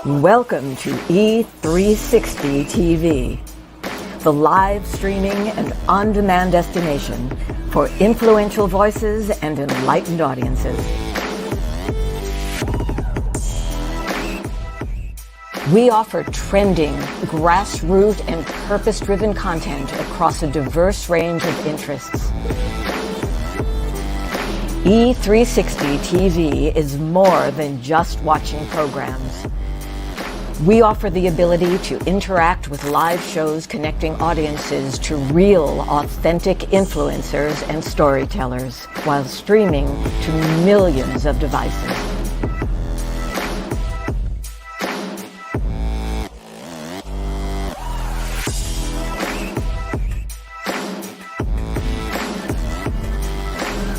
Welcome to E360 TV, the live streaming and on-demand destination for influential voices and enlightened audiences. We offer trending, grassroots, and purpose-driven content across a diverse range of interests. E360 TV is more than just watching programs. We offer the ability to interact with live shows connecting audiences to real, authentic influencers and storytellers while streaming to millions of devices.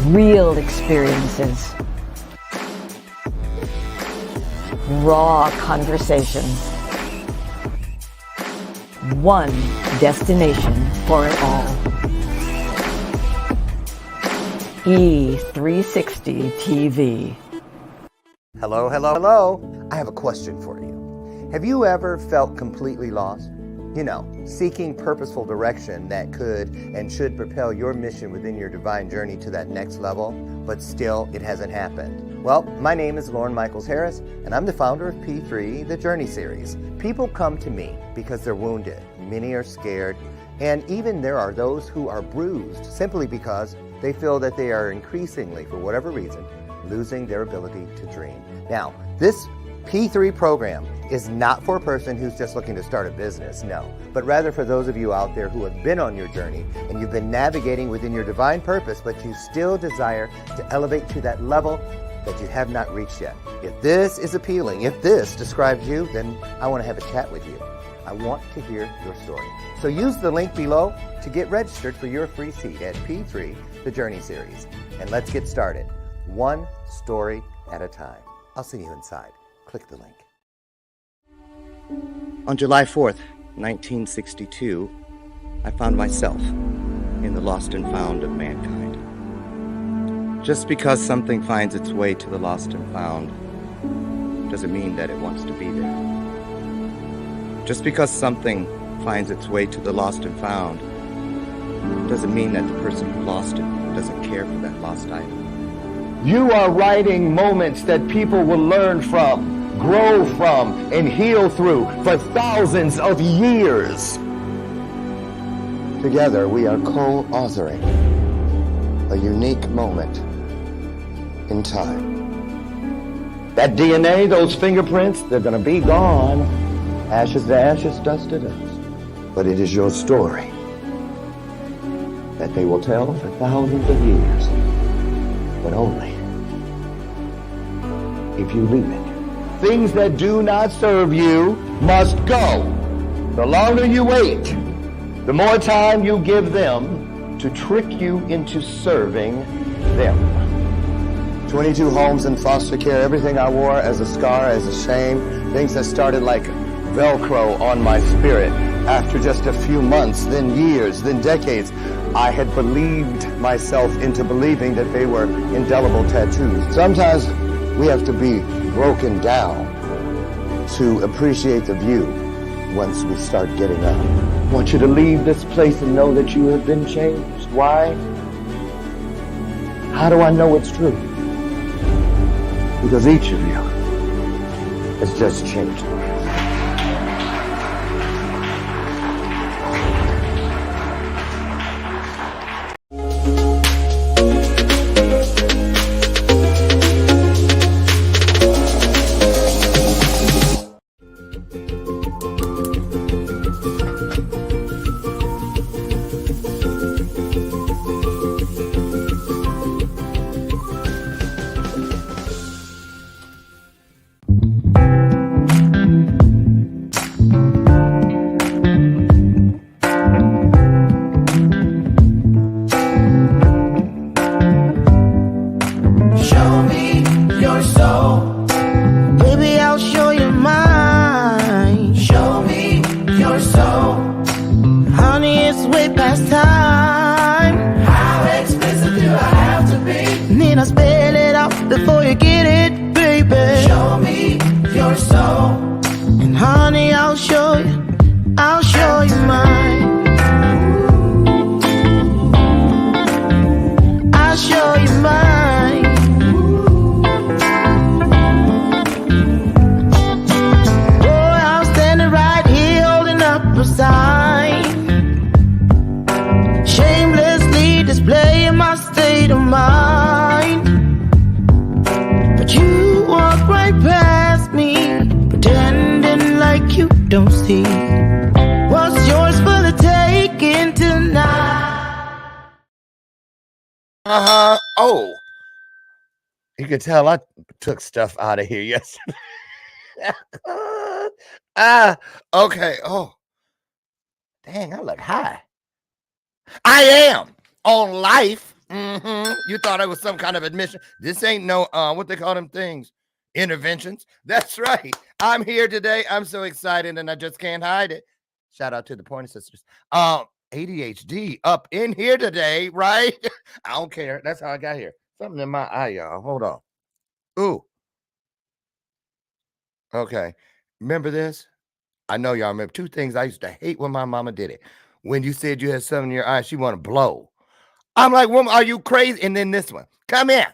Real experiences. Raw conversations. One destination for it all. E360 TV. Hello, hello, hello. I have a question for you. Have you ever felt completely lost? You know, seeking purposeful direction that could and should propel your mission within your divine journey to that next level, but still it hasn't happened. Well, my name is Lauren Michaels Harris, and I'm the founder of P3, the Journey Series. People come to me because they're wounded. Many are scared, and even there are those who are bruised simply because they feel that they are increasingly, for whatever reason, losing their ability to dream. Now, this P3 program is not for a person who's just looking to start a business, no, but rather for those of you out there who have been on your journey and you've been navigating within your divine purpose, but you still desire to elevate to that level that you have not reached yet. If this is appealing, if this describes you, then I want to have a chat with you. I want to hear your story. So use the link below to get registered for your free seat at P3, the Journey Series. And let's get started, one story at a time. I'll see you inside. Click the link. On July 4th, 1962, I found myself in the lost and found of mankind. Just because something finds its way to the lost and found doesn't mean that it wants to be there. Just because something finds its way to the lost and found doesn't mean that the person who lost it doesn't care for that lost item. You are writing moments that people will learn from, grow from, and heal through for thousands of years. Together, we are co-authoring a unique moment in time. That DNA, those fingerprints, they're going to be gone. Ashes to ashes, dust to dust. But it is your story that they will tell for thousands of years, but only if you leave it. Things that do not serve you must go. The longer you wait, the more time you give them to trick you into serving them. 22 homes in foster care, everything I wore as a scar, as a shame, things that started like Velcro on my spirit. After just a few months, then years, then decades, I had believed myself into believing that they were indelible tattoos. Sometimes we have to be broken down to appreciate the view once we start getting up. I want you to leave this place and know that you have been changed. Why? How do I know it's true? Because each of you has just changed me. Need I spell it out before you get it, baby? Show me your soul. state of mind. But you walk right past me, pretending like you don't see what's yours for the taking tonight. Oh, you can tell I took stuff out of here yesterday. Okay. Oh, dang, I look high. I am on life. You thought it was some kind of admission. This ain't no, what they call them things, interventions. That's right. I'm here today. I'm so excited and I just can't hide it. Shout out to the Pointer Sisters. ADHD up in here today, right? I don't care. That's how I got here. Something in my eye, y'all. Hold on. Ooh. Okay. Remember this? I know y'all remember two things I used to hate when my mama did it. When you said you had something in your eye, she want to blow. I'm like, woman, are you crazy? And then this one, come here.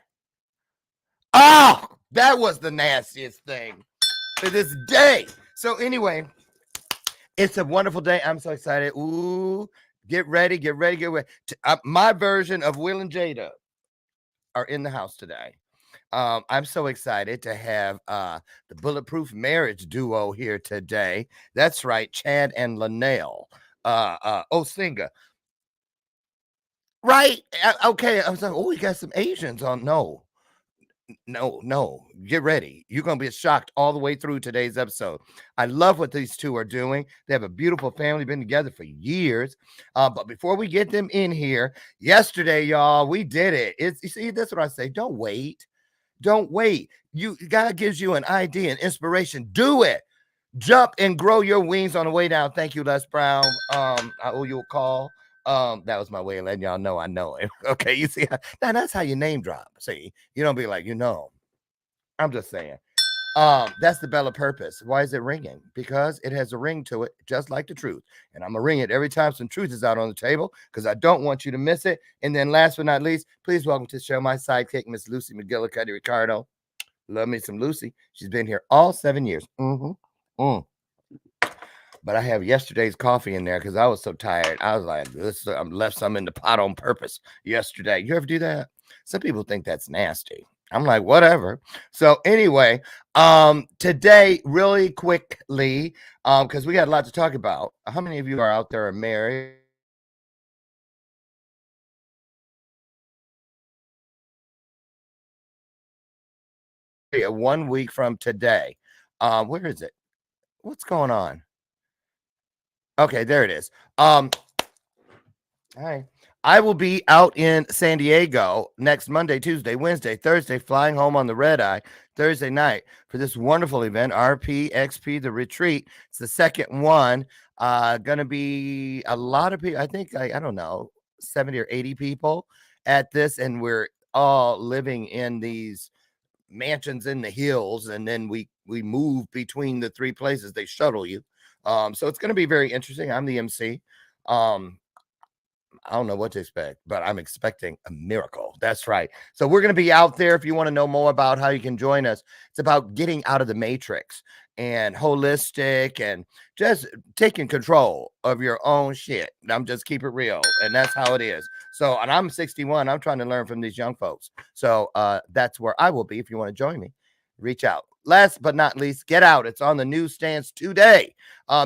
Oh, that was the nastiest thing to this day. So anyway, it's a wonderful day. I'm so excited. Ooh, get ready, get ready, get ready. My version of Will and Jada are in the house today. I'm so excited to have the Bulletproof Marriage duo here today. That's right, Chad and Lanell Osinga. Right? Okay. I was like, oh, you got some Asians on. No. Get ready. You're going to be shocked all the way through today's episode. I love what these two are doing. They have a beautiful family, been together for years. But before we get them in here, yesterday, y'all, we did it. You see, that's what I say. Don't wait. Don't wait. God gives you an idea and inspiration. Do it. Jump and grow your wings on the way down. Thank you, Les Brown. I owe you a call. That was my way of letting y'all know I know him. Okay, you see, now that's how you name drop. See, you don't be like, I'm just saying. That's the bell of purpose. Why is it ringing? Because it has a ring to it, just like the truth. And I'm gonna ring it every time some truth is out on the table because I don't want you to miss it. And then last but not least, please welcome to the show my sidekick, Miss Lucy McGillicuddy Ricardo. Love me some Lucy. She's been here all 7 years. But I have yesterday's coffee in there because I was so tired. I was like, I left some in the pot on purpose yesterday. You ever do that? Some people think that's nasty. I'm like, whatever. So anyway, today, really quickly, because we got a lot to talk about. How many of you are out there are married? Yeah, 1 week from today. Where is it? What's going on? Okay, there it is. Hi. I will be out in San Diego next Monday, Tuesday, Wednesday, Thursday, flying home on the red eye Thursday night for this wonderful event, RPXP, the retreat. It's the second one. Gonna be a lot of people. I think I don't know, 70 or 80 people at this, and we're all living in these mansions in the hills, and then we move between the three places. They shuttle you. So it's gonna be very interesting. I'm the MC. I don't know what to expect, but I'm expecting a miracle. That's right. So we're going to be out there. If you want to know more about how you can join us, it's about getting out of the matrix and holistic and just taking control of your own shit. I'm just keep it real. And that's how it is. So, and I'm 61. I'm trying to learn from these young folks. So that's where I will be. If you want to join me, reach out. Last but not least, Get Out. It's on the newsstands today.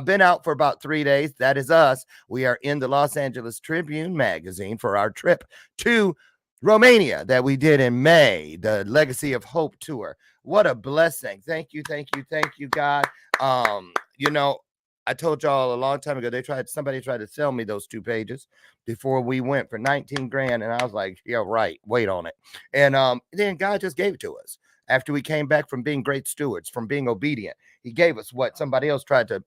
Been out for about 3 days. That is us. We are in the Los Angeles Tribune magazine for our trip to Romania that we did in May, the Legacy of Hope tour. What a blessing. Thank you, God. I told y'all a long time ago, somebody tried to sell me those 2 pages before we went for 19 grand. And I was like, yeah, right. Wait on it. And then God just gave it to us. After we came back from being great stewards, from being obedient, he gave us what somebody else tried to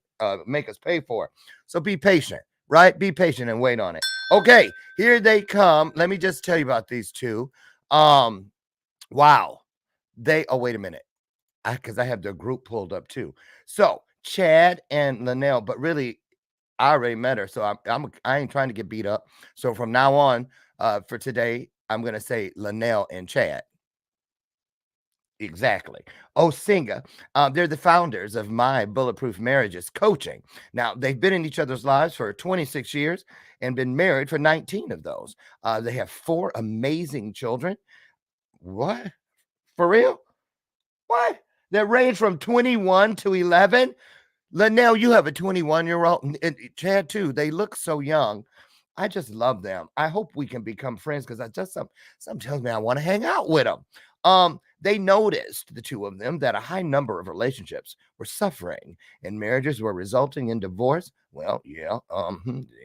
make us pay for. So be patient, right? Be patient and wait on it. Okay, here they come. Let me just tell you about these two. Wow. Wait a minute. Because I have their group pulled up too. So Chad and Lanell, but really, I already met her. So I ain't trying to get beat up. So from now on, for today, I'm going to say Lanell and Chad. Exactly. Osinga. They're the founders of My Bulletproof Marriages Coaching. Now, they've been in each other's lives for 26 years and been married for 19 of those. They have 4 amazing children. What? For real? What? That range from 21 to 11? Lanell, you have a 21-year-old, and Chad too. They look so young. I just love them. I hope we can become friends because I just some tells me I want to hang out with them. They noticed, the two of them, that a high number of relationships were suffering and marriages were resulting in divorce. Well, yeah,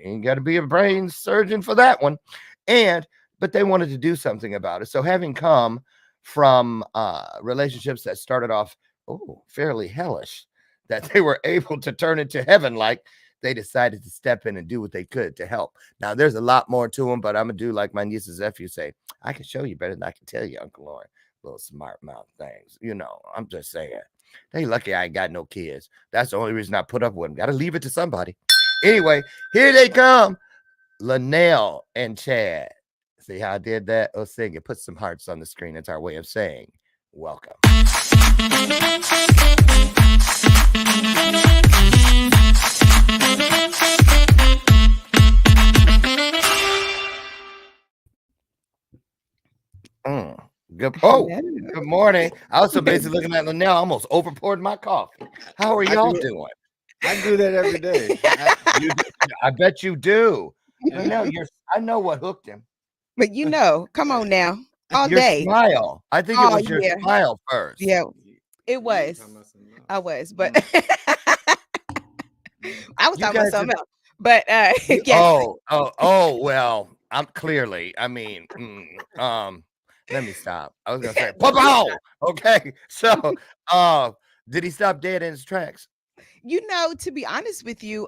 ain't got to be a brain surgeon for that one. But they wanted to do something about it. So having come from relationships that started off fairly hellish, that they were able to turn into heaven like, they decided to step in and do what they could to help. Now, there's a lot more to them, but I'm going to do like my niece's nephew say, I can show you better than I can tell you, Uncle Lauren. Little smart mouth things. I'm just saying. They lucky I ain't got no kids. That's the only reason I put up with them. Got to leave it to somebody. Anyway, here they come. Lanell and Chad. See how I did that? Oh, sing it. Put some hearts on the screen. It's our way of saying welcome. Good morning. I was so busy looking at Lanell, I almost overpoured my coffee. How are y'all doing? I do that every day. I bet you do. Lanell, I know what hooked him. But come on now. All your day. Smile. I think it was your smile first. Yeah, it was. I was, but I was talking about something else. But yes. Well, I'm clearly. I mean, let me stop. I was gonna say, pow. Okay, so did he stop dead in his tracks? To be honest with you,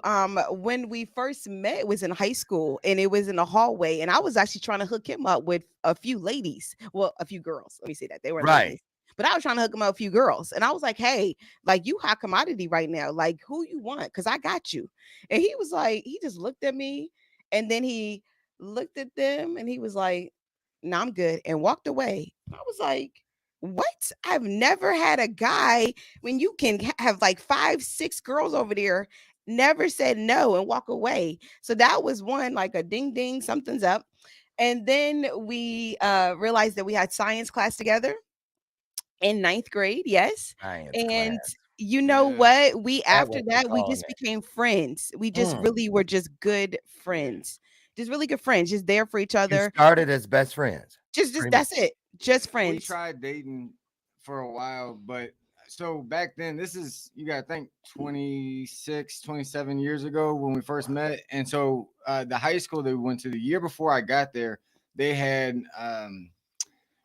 when we first met, it was in high school and it was in the hallway, and I was actually trying to hook him up with a few ladies. Well, a few girls. Let me say that. They were right. Ladies. But I was trying to hook him up with a few girls. And I was like, hey, like, you hot commodity right now. Like, who you want? Because I got you. And he was like, he just looked at me and then he looked at them and he was like, no, I'm good, and walked away. I was like, what? I've never had a guy when you can have like 5, 6 girls over there, never said no and walk away. So that was one, like a ding ding, something's up. And then we realized that we had science class together in 9th grade. Yes. Science and class. You know what? We after that we just became friends. We just really were just good friends. Just really good friends, just there for each other. You started as best friends. Just that's it. Just friends. We tried dating for a while, but so back then, this is, you got to think 26, 27 years ago when we first met. And so the high school that we went to, the year before I got there, they had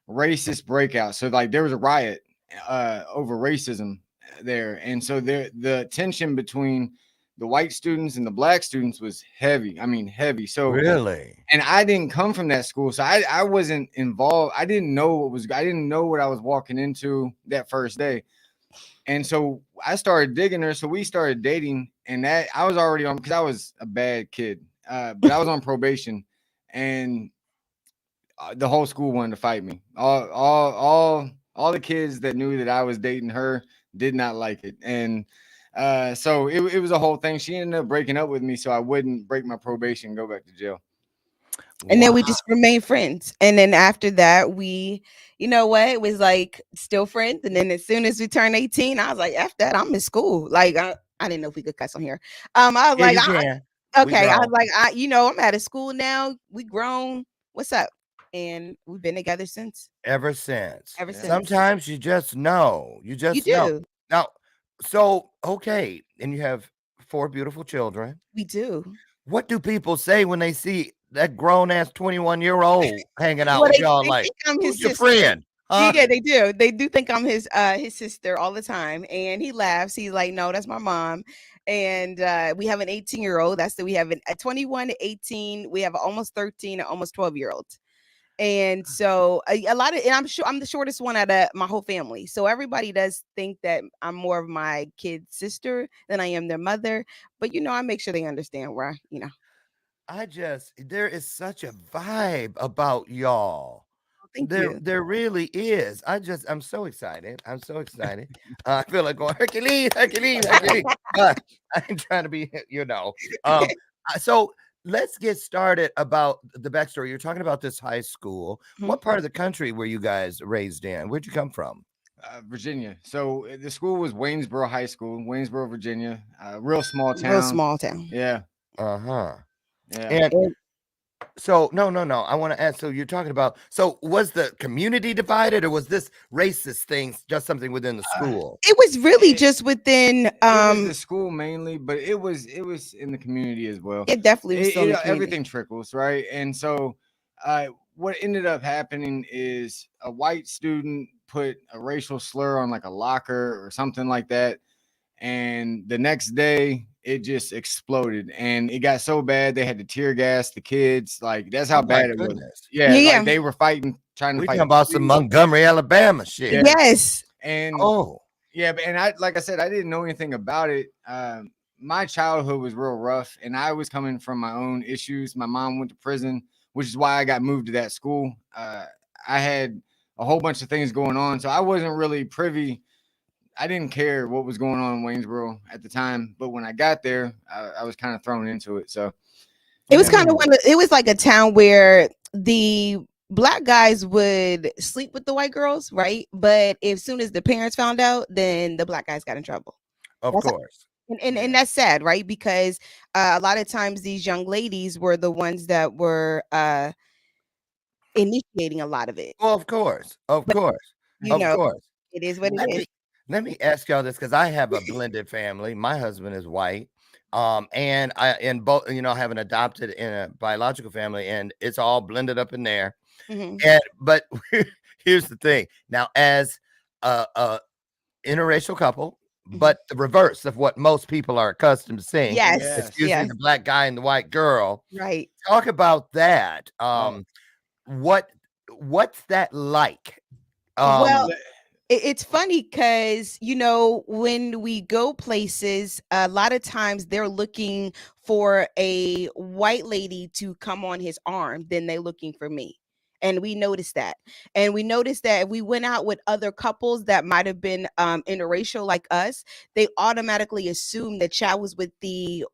racist breakouts. So like there was a riot over racism there. And so the tension between the white students and the black students was heavy. I mean, heavy. So really, and I didn't come from that school, so I wasn't involved. I didn't know what I was walking into that first day. And so I started digging her. So we started dating, and that I was already on, because I was a bad kid, but I was on probation, and the whole school wanted to fight me. All the kids that knew that I was dating her did not like it, and so it was a whole thing. She ended up breaking up with me so I wouldn't break my probation and go back to jail. And then we just remained friends. And then after that, we, it was like still friends. And then as soon as we turned 18, I was like, F that, I'm in school. Like, I didn't know if we could cuss on here. I was like, okay. I was like, I'm out of school now. We grown. What's up? And we've been together since. Ever since. Sometimes you just know. You just do. Know. Now, so, okay. And you have 4 beautiful children. We do. What do people say when they see that grown-ass 21-year-old hanging out with y'all? Like, who's your friend? Yeah, they do. They do think I'm his sister all the time. And he laughs. He's like, no, that's my mom. And we have an 18-year-old. We have a 21 to 18. We have almost 13, almost 12-year-old. And so a lot of, and I'm sure I'm the shortest one out of my whole family. So everybody does think that I'm more of my kid's sister than I am their mother. But, I make sure they understand where, there is such a vibe about y'all. Thank There, you. there really is. I'm so excited. I'm so excited. I feel like going Hercules, Hercules, Hercules. I ain't trying to be, Um, so let's get started about the backstory. You're talking about this high school. What part of the country were you guys raised in? Where'd you come from? Virginia. So the school was Waynesboro High School, Waynesboro, Virginia. Real small Real town. small town. Yeah. Uh-huh. Yeah. And so no. I want to ask. So you're talking about. So was the community divided, or was this racist thing just something within the school? It was really just within It was the school mainly, but it was in the community as well. it definitely was still in the community. Everything trickles, right? And so what ended up happening is a white student put a racial slur on like a locker or something like that. And the next day it just exploded and it got so bad they had to tear gas the kids. Like that's how Oh my bad it was. goodness. Yeah, Yeah. like they were fighting, trying to We fight. talking about some Montgomery, Alabama shit. Yeah. Yes. And Oh, yeah, and like I said, I didn't know anything about it. My childhood was real rough, and I was coming from my own issues. My mom went to prison, which is why I got moved to that school. I had a whole bunch of things going on, so I wasn't really privy. I didn't care what was going on in Waynesboro at the time, but when I got there, I was kind of thrown into it. So It was kind of it was like a town where the black guys would sleep with the white girls, right? But as soon as the parents found out, then the black guys got in trouble. of That's how- course. And that's sad, right? Because a lot of times these young ladies were the ones that were initiating a lot of it. Well, of course. Of But, course. You Of know, course. it is what Let it is. me let me ask y'all this because I have a blended family. My husband is white. And I both, I have an adopted and a biological family, and it's all blended up in there. Mhm. And but here's the thing. Now, as a interracial couple, but the reverse of what most people are accustomed to seeing. Yes. Yes. Excuse me, Yes. the black guy and the white girl. Right. Talk about that. Oh. What's that like? Well, it's funny because when we go places, a lot of times they're looking for a white lady to come on his arm, then they're looking for me. And we noticed that. And we noticed that if we went out with other couples that might have been interracial like us, they automatically assume that Chad was with the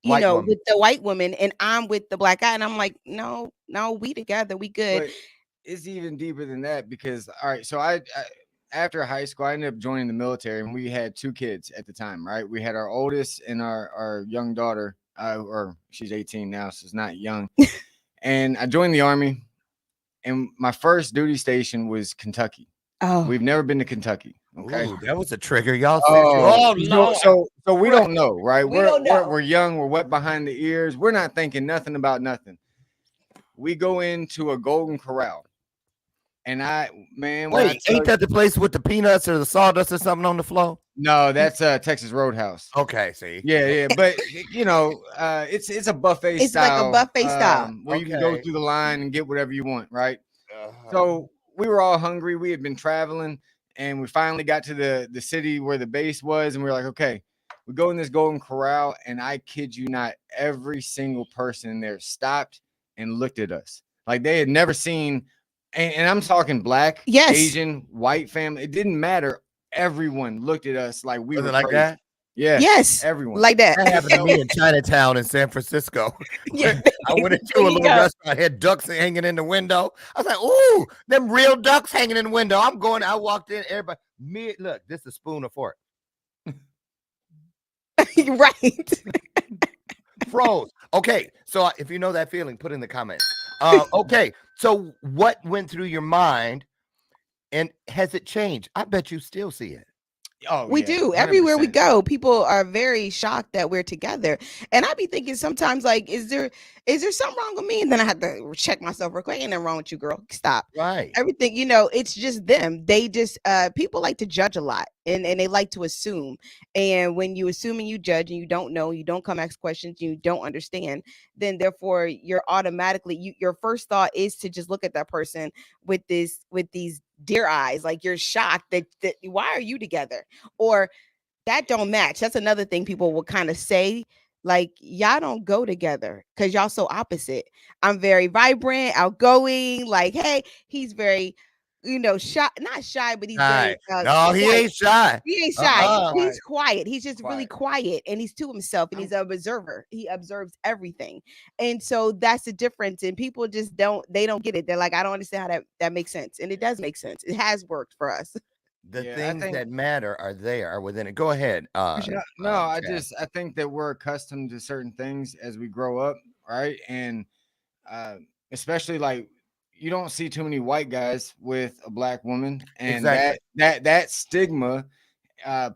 White woman. with the white woman and I'm with the black guy. And I'm like, no, we together, we good. But it's even deeper than that because all right, so I after high school I ended up joining the military and we had 2 kids at the time, right? We had our oldest and our young daughter, or she's 18 now, so it's not young. And I joined the Army, and my first duty station was Kentucky. Oh, We've never been to Kentucky. Okay. Ooh, that was a trigger. Y'all said, Oh, no. so we don't know, right? We don't know. We're young, we're wet behind the ears. We're not thinking nothing about nothing. We go into a Golden Corral. And Wait, ain't that the place with the peanuts or the sawdust or something on the floor? No, that's Texas Roadhouse. Okay, see. Yeah, but it's a buffet It's style. like a buffet style. Where you can go Okay. through the line and get whatever you want, right? So we were all hungry. We had been traveling, and we finally got to the city where the base was, and we were like, okay, we go in this Golden Corral, and I kid you not, every single person in there stopped and looked at us like they had never seen. And I'm talking black, Yes. Asian, white family. It didn't matter. Everyone looked at us like we Was were it like crazy. that? Yeah. yes, Everyone. like that. That happened to me in Chinatown in San Francisco. Yeah. I went into There a you little go. restaurant, had ducks hanging in the window. I was like, ooh, them real ducks hanging in the window. I walked in, everybody, look, this is a spoon or fork. Right. Froze. Okay, so if you know that feeling, put in the comments. Okay, so what went through your mind, and has it changed? I bet you still see it. Oh, We yeah, do. Everywhere we 100%. go, people are very shocked that we're together. And I be thinking sometimes, like, is there something wrong with me? And then I have to check myself real quick. Ain't nothing wrong with you, girl. Stop. Right. Everything, it's just them. They just people like to judge a lot and they like to assume. And when you assume and you judge and you don't know, you don't come ask questions, you don't understand, then therefore you're automatically your first thought is to just look at that person with these deer eyes, like you're shocked that why are you together? Or that don't match. That's another thing people will kind of say Like y'all don't go together because y'all so opposite. I'm very vibrant, outgoing. Like, hey, he's very, shy, not shy, but he's very Right. No, he quiet. ain't shy. He ain't shy. Uh-uh. He's quiet. He's just really Quiet. quiet, and he's to himself, and he's an observer. He observes everything, and so that's the difference. And people just don't get it. They're like, I don't understand how that makes sense, and it does make sense. It has worked for us. The Yeah, I things think that matter are there, are within it. Go ahead. no, Chad. I think that we're accustomed to certain things as we grow up, right? And uh, especially like you don't see too many white guys with a black woman, and Exactly. that stigma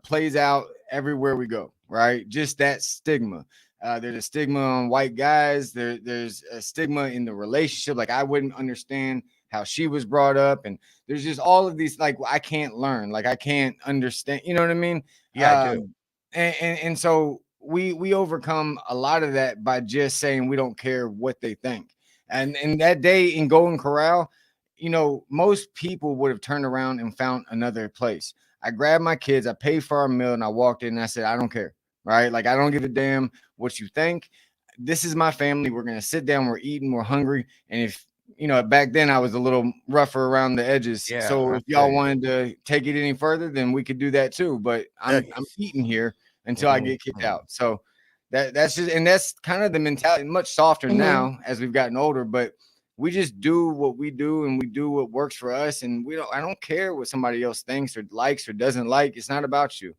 plays out everywhere we go, right? Just that stigma. There's a stigma on white guys. There's a stigma in the relationship. Like I wouldn't understand how she was brought up, and there's just all of these. Like I can't learn. Like I can't understand. You know what I mean? Yeah, I do. And so we overcome a lot of that by just saying we don't care what they think. And that day in Golden Corral, most people would have turned around and found another place. I grabbed my kids, I paid for our meal, and I walked in and I said, I don't care. Right. Like, I don't give a damn what you think. This is my family. We're going to sit down. We're eating. We're hungry. And if, back then I was a little rougher around the edges. Yeah, So I if feel y'all you. wanted to take it any further, then we could do that too. But I'm eating here until I get kicked Mhm. out. So that's just, and that's kind of the mentality, much softer Hmm. now as we've gotten older. But we just do what we do and we do what works for us. And I don't care what somebody else thinks or likes or doesn't like. It's not about you.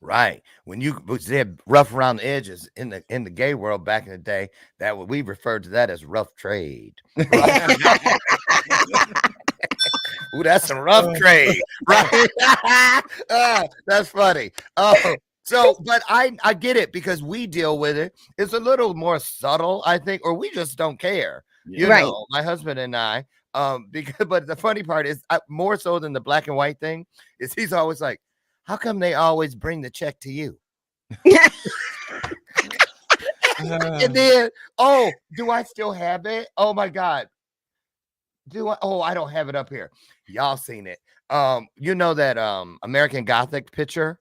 Right. When you said rough around the edges in the gay world back in the day, that what we referred to that as rough trade. Right. Ooh, that's some rough trade, right? That's funny. Oh, but I get it because we deal with it. It's a little more subtle, I think, or we just don't care. Yeah. Right. My husband and I, because but the funny part is, more so than the black and white thing, is he's always like, "How come they always bring the check to you?" And then, oh, do I still have it? Oh my God. Do I? Oh, I don't have it up here. Y'all seen it. You know that American Gothic picture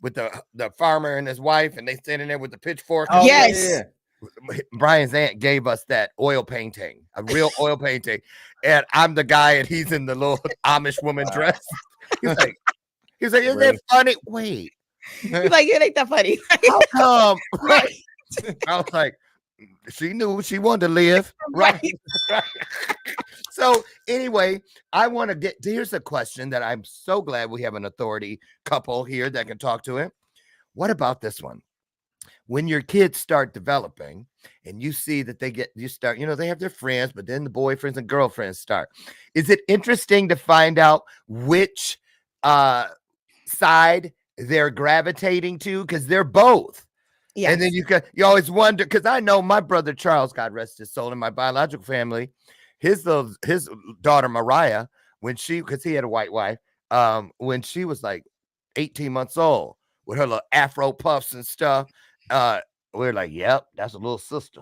with the farmer and his wife, and they standing there with the pitchfork and Oh yeah, shit. Yes. Brian's aunt gave us that oil painting, a real oil painting, and I'm the guy, and he's in the little Amish woman dress. He's like, isn't that Really? funny? Wait, You're like, it ain't that funny. how come? Right. I was like, she knew she wanted to live, right? Right. So anyway, I want to get. Here's a question that I'm so glad we have an authority couple here that can talk to it. What about this one? When your kids start developing and you see that they have their friends, but then the boyfriends and girlfriends start. Is it interesting to find out which side they're gravitating to? Because they're both. Yes. And then you always wonder, because I know my brother Charles, God rest his soul, in my biological family, his daughter Mariah, because he had a white wife, when she was like 18 months old with her little afro puffs and stuff, we're like, yep, that's a little sister.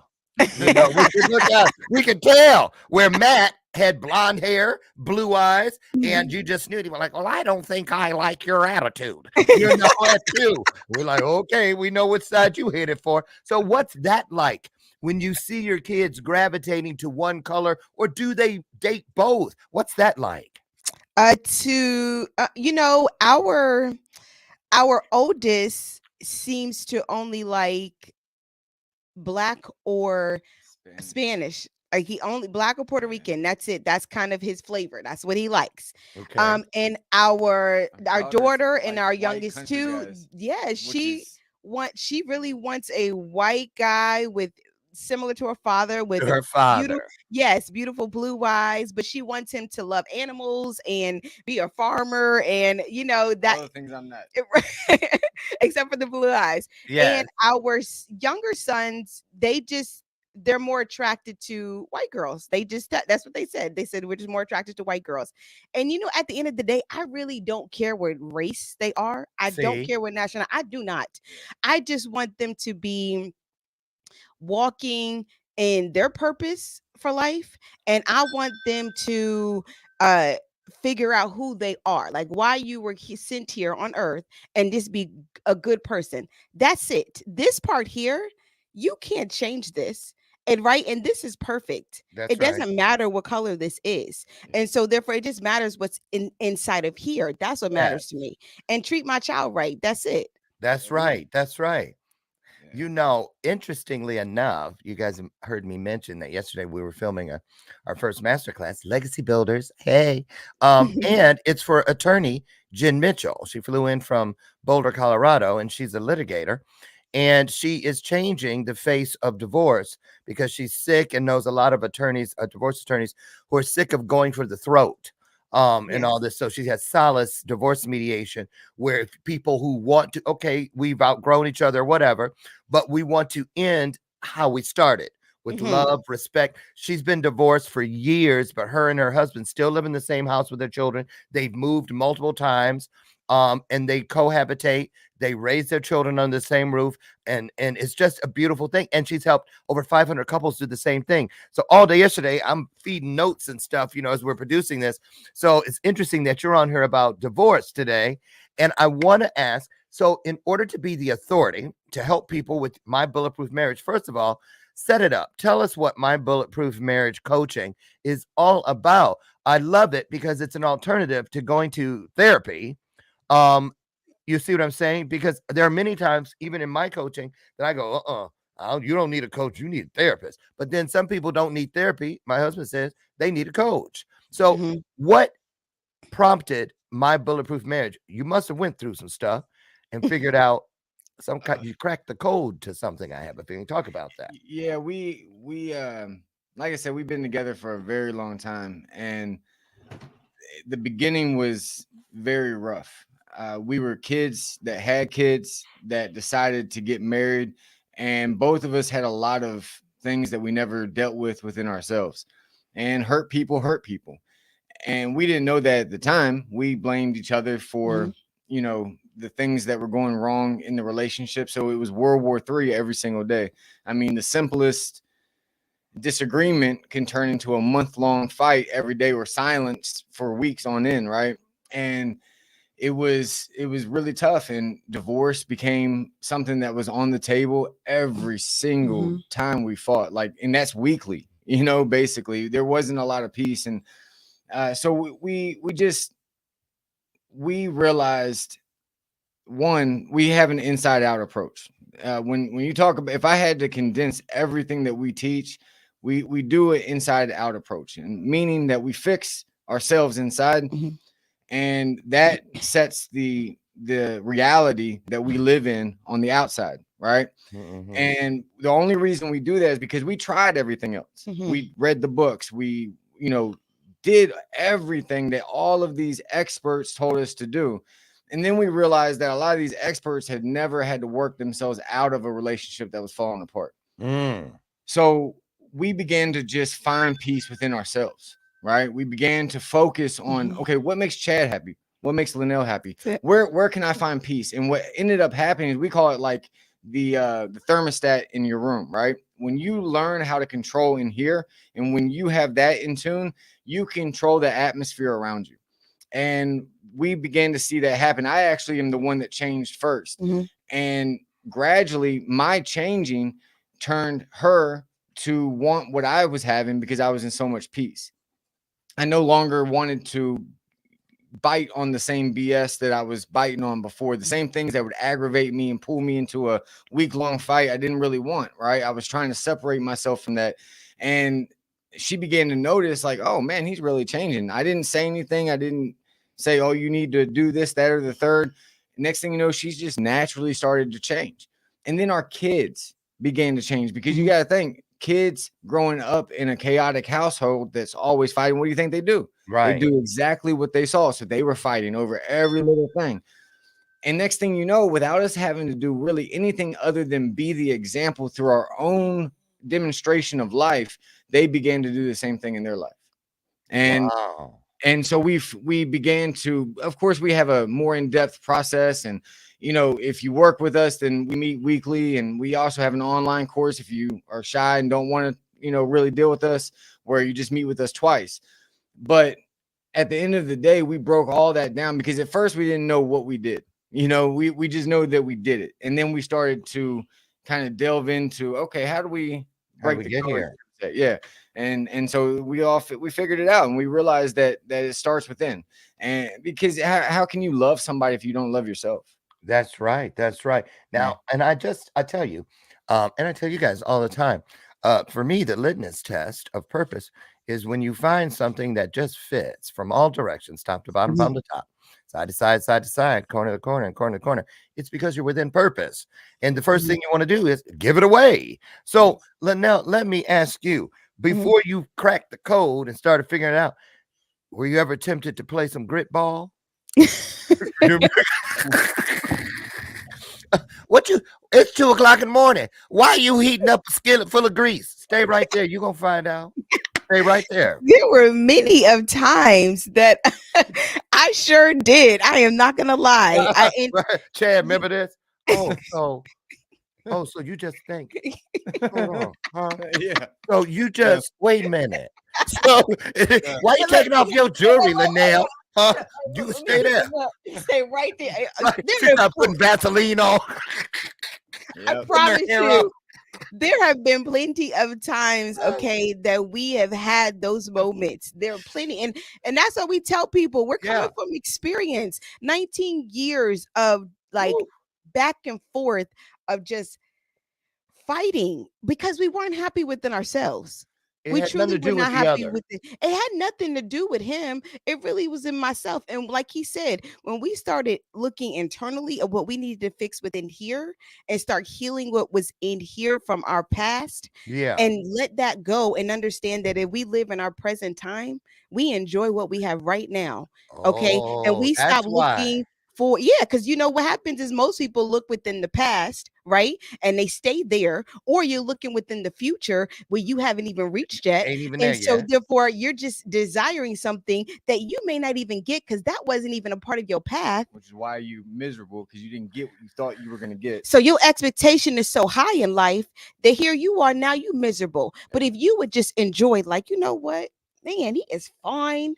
We could tell where Matt had blonde hair, blue eyes, and you just knew it. You were like, well, I don't think I like your attitude. You know that too. We're like, okay, we know which side you hit it for. So what's that like when you see your kids gravitating to one color, or do they date both? What's that like? Our oldest seems to only like black or Spanish. Like he only black or Puerto Rican. That's it. That's kind of his flavor. That's what he likes. Okay. And our daughter's daughter and like our white youngest country too. guys, Yeah, which is she really wants a white guy with similar to her father with To a her beautiful, father. yes, beautiful blue eyes, but she wants him to love animals and be a farmer and that all the things I'm not. except for the blue eyes. Yes. And our younger sons, they're more attracted to white girls. That's what they said. They said we're just more attracted to white girls. And at the end of the day, I really don't care what race they are. I don't See? care what national. I do not. I just want them to be walking in their purpose for life, and I want them to uh figure out who they are, like why you were sent here on earth, and just be a good person. That's it. This part here, you can't change this. And right, and this is perfect. That's It right. doesn't matter what color this is. And so therefore it just matters what's inside of here. That's what matters to Yes. me. And treat my child right. That's it. That's right. That's right. Yeah. You know, interestingly enough, you guys have heard me mention that yesterday we were filming our first masterclass, Legacy Builders. Hey, and it's for attorney Jen Mitchell. She flew in from Boulder, Colorado, and she's a litigator. And she is changing the face of divorce because she's sick and knows a lot of attorneys, divorce attorneys, who are sick of going for the throat. And all Yes. this. So she has solace divorce mediation, where people who want to, okay, we've outgrown each other, whatever, but we want to end how we started with Mhm. love, respect. She's been divorced for years, but her and her husband still live in the same house with their children. They've moved multiple times, and they cohabitate. They raise their children under the same roof, and it's just a beautiful thing. And she's helped over 500 couples do the same thing. So all day yesterday, I'm feeding notes and stuff, as we're producing this. So it's interesting that you're on here about divorce today. And I want to ask, so in order to be the authority to help people with My Bulletproof Marriage, first of all, set it up. Tell us what My Bulletproof Marriage Coaching is all about. I love it because it's an alternative to going to therapy. You see what I'm saying? Because there are many times, even in my coaching, that I go, you don't need a coach, you need a therapist. But then some people don't need therapy. My husband says they need a coach. So Mhm. what prompted My Bulletproof Marriage? You must have went through some stuff and figured out some kind, you cracked the code to something. I have a feeling. Talk about that. Yeah, we like I said, we've been together for a very long time, and the beginning was very rough. We were kids that had kids that decided to get married, and both of us had a lot of things that we never dealt with within ourselves, and hurt people hurt people. And we didn't know that at the time. We blamed each other for, Mhm. the things that were going wrong in the relationship. So it was World War III every single day. I mean, the simplest disagreement can turn into a month-long fight every day or silence for weeks on end, right? And it was really tough, and divorce became something that was on the table every single Mhm. time we fought, like, and that's weekly, basically there wasn't a lot of peace. And so we realized, one, we have an inside out approach. When you talk about, if I had to condense everything that we teach, we do an inside out approach, and meaning that we fix ourselves inside, Mhm. and that sets the reality that we live in on the outside, right? Mhm. And the only reason we do that is because we tried everything else. Mhm. We read the books. We, did everything that all of these experts told us to do. And then we realized that a lot of these experts had never had to work themselves out of a relationship that was falling apart. Mm. So we began to just find peace within ourselves, right? We began to focus on, Mhm. okay, what makes Chad happy? What makes Lanell happy? That's it. Where can I find peace? And what ended up happening is, we call it like the thermostat in your room, right? When you learn how to control in here, and when you have that in tune, you control the atmosphere around you. And we began to see that happen. I actually am the one that changed first. Mhm. And gradually my changing turned her to want what I was having, because I was in so much peace. I no longer wanted to bite on the same BS that I was biting on before. The same things that would aggravate me and pull me into a week-long fight I didn't really want, right? I was trying to separate myself from that. And she began to notice, like, oh man, he's really changing. I didn't say anything. I didn't say, oh, you need to do this, that, or the third. Next thing you know, she's just naturally started to change. And then our kids began to change, because you Mhm. got to think, kids growing up in a chaotic household that's always fighting, what do you think they do? They Right. do exactly what they saw. So they were fighting over every little thing. And next thing you know, without us having to do really anything other than be the example through our own demonstration of life, they began to do the same thing in their life. And Wow. and so we began to, of course, we have a more in-depth process. And if you work with us, then we meet weekly, and we also have an online course if you are shy and don't want to really deal with us, where you just meet with us twice. But at the end of the day, we broke all that down, because at first we didn't know what we did. We just know that we did it. And then we started to kind of delve into, okay, how do we How do break we the get code? here? Yeah. And so we figured it out, and we realized that it starts within. And because how can you love somebody if you don't love yourself? That's right. That's right. Yeah. Now, and I tell you, and I tell you guys all the time, for me, the litmus test of purpose is when you find something that just fits from all directions, top to bottom, bottom to top, side to side, corner to corner, and corner to corner. It's because you're within purpose. And the first thing you want to do is give it away. So, Lanell, let me ask you, before you cracked the code and started figuring it out, were you ever tempted to play some grit ball? It's 2 o'clock in the morning. Why are you heating up a skillet full of grease? Stay right there. You're gonna find out. Stay right there. There were many of times that I sure did. I am not gonna lie. Right. Chad, remember this? So you just think. Hold on, huh? Yeah. So you just wait a minute. So why you taking off your jewelry, Lanell? Huh? You stay there. Stay right there. Right. She's not putting Vaseline on. I promise you, there have been plenty of times, okay, that we have had those moments. There are plenty, and that's what we tell people. We're coming from experience. 19 years of like back and forth of just fighting because we weren't happy within ourselves. We truly were not happy with it. It had nothing to do with him. It really was in myself. And like he said, when we started looking internally at what we needed to fix within here and start healing what was in here from our past, and let that go and understand that if we live in our present time, we enjoy what we have right now. Okay. And we stop looking for, because you know what happens is most people look within the past, right? And they stay there, or you're looking within the future where you haven't even reached yet. And so therefore you're just desiring something that you may not even get because that wasn't even a part of your path. Which is why you miserable, because you didn't get what you thought you were going to get. So your expectation is so high in life that here you are now, you miserable. But if you would just enjoy, like, you know what? Man, he is fine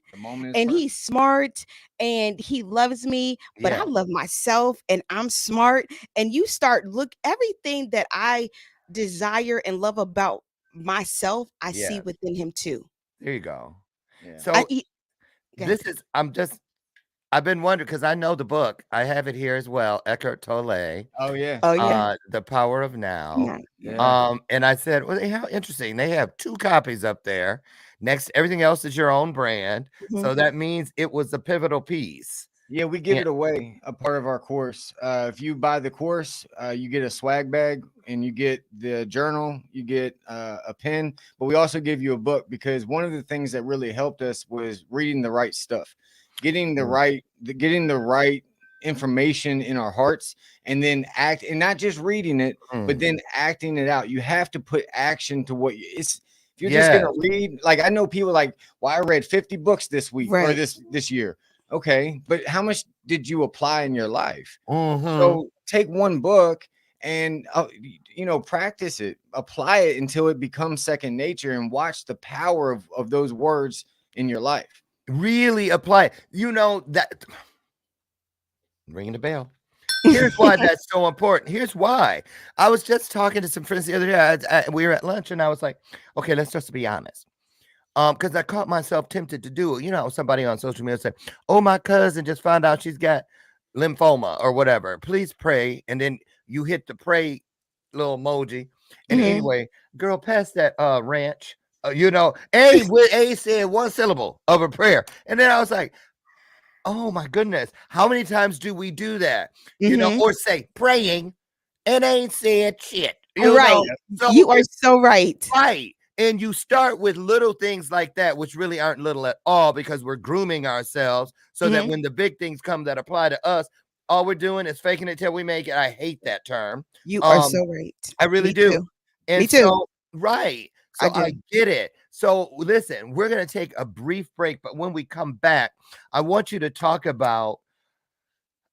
and he's smart and he loves me, but I love myself and I'm smart. And you start everything that I desire and love about myself, I see within him too. There you go. Yeah. So I've been wondering because I know the book. I have it here as well. Eckhart Tolle. Oh yeah. The Power of Now. Yeah. And I said, well, how interesting. They have 2 copies up there. Next, everything else is your own brand. So that means it was a pivotal piece. Yeah, we give it away, a part of our course. If you buy the course, you get a swag bag and you get the journal, you get a pen, but we also give you a book because one of the things that really helped us was reading the right stuff, getting the right information in our hearts, and then act, and not just reading it, but then acting it out. You have to put action to what it's. If you're just gonna read, like I know people like, well, I read 50 books this week or this year. Okay, but how much did you apply in your life? So take one book and practice it, apply it until it becomes second nature, and watch the power of those words in your life. Really apply it. You know that. Ringing the bell. Here's why that's so important. Here's why. I was just talking to some friends the other day. We were at lunch, and I was like, okay, let's just be honest. Because I caught myself tempted to do it. You know, somebody on social media said, oh, my cousin just found out she's got lymphoma or whatever. Please pray. And then you hit the pray little emoji. And anyway, girl, pass that ranch. A said one syllable of a prayer. And then I was like, oh my goodness, how many times do we do that? You know, or say praying and ain't said shit. You are so right. Right. And you start with little things like that, which really aren't little at all, because we're grooming ourselves so that when the big things come that apply to us, all we're doing is faking it till we make it. I hate that term. You are so right. I really do. Too. And Me too. So, right. So I get it. So listen, we're going to take a brief break, but when we come back, I want you to talk about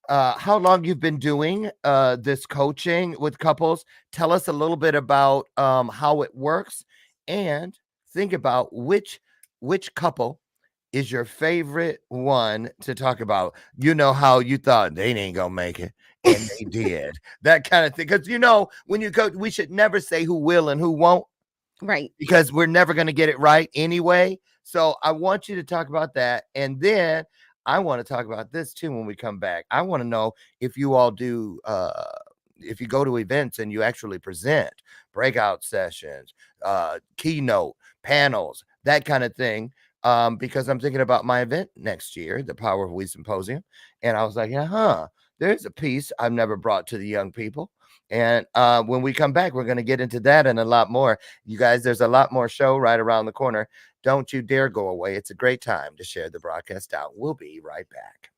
how long you've been doing this coaching with couples. Tell us a little bit about how it works, and think about which couple is your favorite one to talk about? You know how you thought they ain't gonna make it, and they did. That kind of thing. Because when you go, we should never say who will and who won't, Right. because we're never gonna get it right anyway. So I want you to talk about that, and then I want to talk about this too when we come back. I want to know if you all do if you go to events and you actually present breakout sessions, keynote panels, that kind of thing. Because I'm thinking about my event next year, the Power of We Symposium. And I was like, there's a piece I've never brought to the young people. And when we come back, we're going to get into that and a lot more. You guys, there's a lot more show right around the corner. Don't you dare go away. It's a great time to share the broadcast out. We'll be right back.